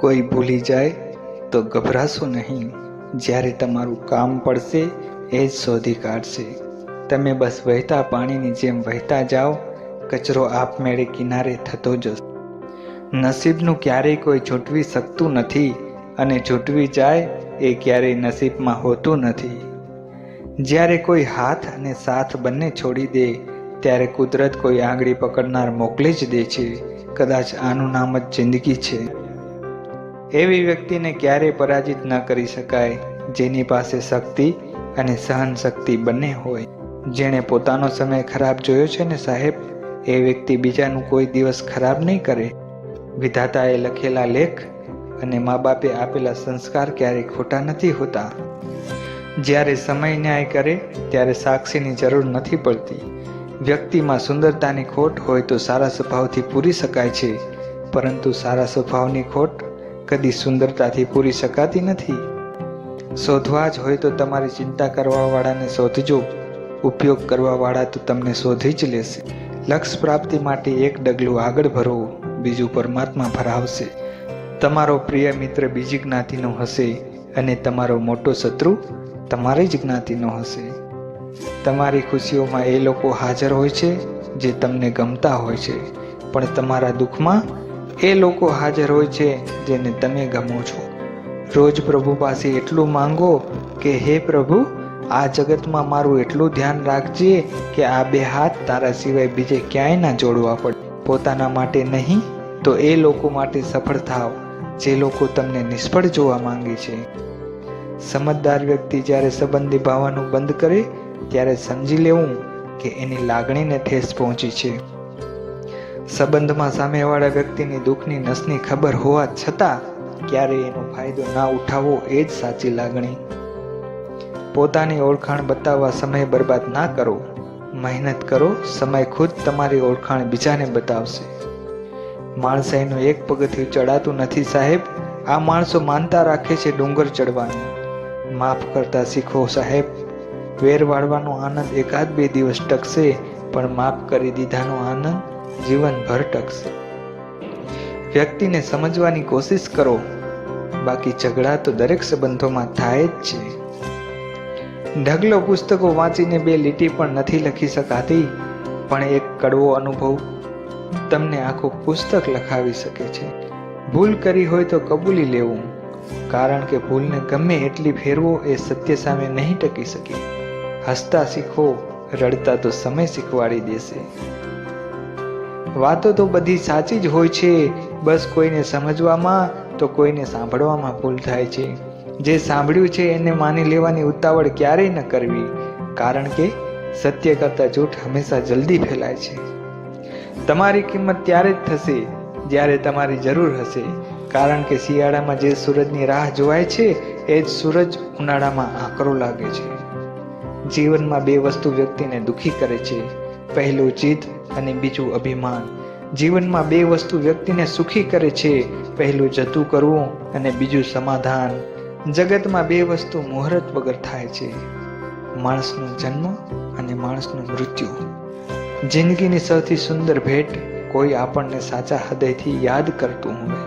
કોઈ ભૂલી જાય તો ગભરાશો નહીં, જ્યારે તમારું કામ પડશે એ જ શોધી કાઢશે. તમે બસ વહેતા પાણીની જેમ વહેતા જાઓ, કચરો આપમેળે કિનારે થતો જશે. નસીબનું ક્યારેય કોઈ છૂટવી શકતું નથી, અને છૂટવી જાય એ ક્યારેય નસીબમાં હોતું નથી. જ્યારે કોઈ હાથ અને સાથ બંને છોડી દે ત્યારે કુદરત કોઈ આંગળી પકડનાર મોકલી જ દે છે. કદાચ આનું નામ જ જિંદગી છે. એવી વ્યક્તિને ક્યારેય પરાજિત ન કરી શકાય જેની પાસે શક્તિ અને સહન શક્તિ બંને હોય. જેણે પોતાનો સમય ખરાબ જોયો છે ને સાહેબ, એ વ્યક્તિ બીજાનું કોઈ દિવસ ખરાબ નહીં કરે. વિધાતાએ લખેલા લેખ અને મા બાપે આપેલા સંસ્કાર ક્યારેય ખોટા નથી હોતા. જ્યારે સમય ન્યાય કરે ત્યારે સાક્ષીની જરૂર નથી પડતી. વ્યક્તિમાં સુંદરતાની ખોટ હોય તો સારા સ્વભાવથી પૂરી શકાય છે, પરંતુ સારા સ્વભાવની ખોટ કદી સુંદરતાથી પૂરી શકાતી નથી. શોધવા જ હોય તો તમારી ચિંતા કરવાવાળાને શોધજો, ઉપયોગ કરવાવાળા તો તમને શોધી જ લેશે. લક્ષ્ય પ્રાપ્તિ માટે એક ડગલું આગળ ભરો, બીજું પરમાત્મા ભરાવશે. તમારો પ્રિય મિત્ર બીજી જ્ઞાતિનો હશે અને તમારો મોટો શત્રુ તમારી જ જ્ઞાતિનો હશે. તમારી ખુશીઓમાં એ લોકો હાજર હોય છે જે તમને ગમતા હોય છે, પણ તમારા દુઃખમાં એ લોકો હાજર હોય છે જેને તમે ગમો છો. રોજ પ્રભુ પાસે એટલું માંગો કે હે પ્રભુ, આ જગતમાં મારું એટલું ધ્યાન રાખજે કે આ બે હાથ તારા સિવાય બીજે ક્યાંય ના જોડવા પડે. પોતાના માટે નહીં તો એ લોકો માટે સફળ થાવ જે લોકો તમને નિષ્ફળ જોવા માંગે છે. સમજદાર વ્યક્તિ જ્યારે સંબંધ નિભાવવાનું બંધ કરે ત્યારે સમજી લેવું કે એની લાગણીને ઠેસ પહોંચી છે. સંબંધમાં સામેવાળા વ્યક્તિની દુઃખની નસની ખબર હોવા છતાં ક્યારેય એનો ફાયદો ના ઉઠાવવો એ જ સાચી લાગણી. પોતાની ઓળખાણ બતાવવા સમય બરબાદ ના કરો, મહેનત કરો, સમય ખુદ તમારી ઓળખાણ બીજાને બતાવશે. માણસાઈનું એક પગથિયું ચડાતું નથી સાહેબ, આ માણસો માનતા રાખે છે ડુંગર ચડવાનું. માફ કરતા શીખો સાહેબ, વેર વાળવાનો આનંદ એકાદ બે દિવસ ટકશે, પણ માફ કરી દીધાનો આનંદ જીવનભર ટકશે. વ્યક્તિને સમજવાની કોશિશ કરો, બાકી ઝઘડા તો દરેક સંબંધોમાં થાય જ છે. ઢગલો પુસ્તકો વાંચીને બે લીટી પણ નથી લખી શકાતી, પણ એક કડવો અનુભવ તમને આખું પુસ્તક લખાવી શકે છે. ભૂલ કરી હોય તો કબૂલી લેવું, કારણ કે ભૂલને ગમે એટલી ફેરવો એ સત્ય સામે નહીં ટકી શકે. હસતા શીખો, રડતા તો સમય શીખવાડી દેશે. વાતો તો બધી સાચી જ હોય છે, બસ કોઈને સમજવામાં તો કોઈને સાંભળવામાં ભૂલ થાય છે. જે સાંભળ્યું છે એને માની લેવાની ઉતાવળ ક્યારેય ન કરવી, કારણ કે સત્ય કરતાં જૂઠ હંમેશા જલ્દી ફેલાય છે. તમારી કિંમત ત્યારે જ થશે જ્યારે તમારી જરૂર હશે, કારણ કે શિયાળામાં જે સૂરજની રાહ જોવાય છે એ જ સૂરજ ઉનાળામાં આકરો લાગે છે. જીવનમાં બે વસ્તુ વ્યક્તિને દુઃખી કરે છે, પહેલું જીદ અને બીજું અભિમાન. જીવનમાં બે વસ્તુ વ્યક્તિને સુખી કરે છે, પહેલું જતું કરવું અને બીજું સમાધાન. જગતમાં બે વસ્તુ મુહૂર્ત વગર થાય છે, માણસનો જન્મ અને માણસનું મૃત્યુ. જિંદગીની સૌથી સુંદર ભેટ કોઈ આપણને સાચા હૃદયથી યાદ કરતું હોય.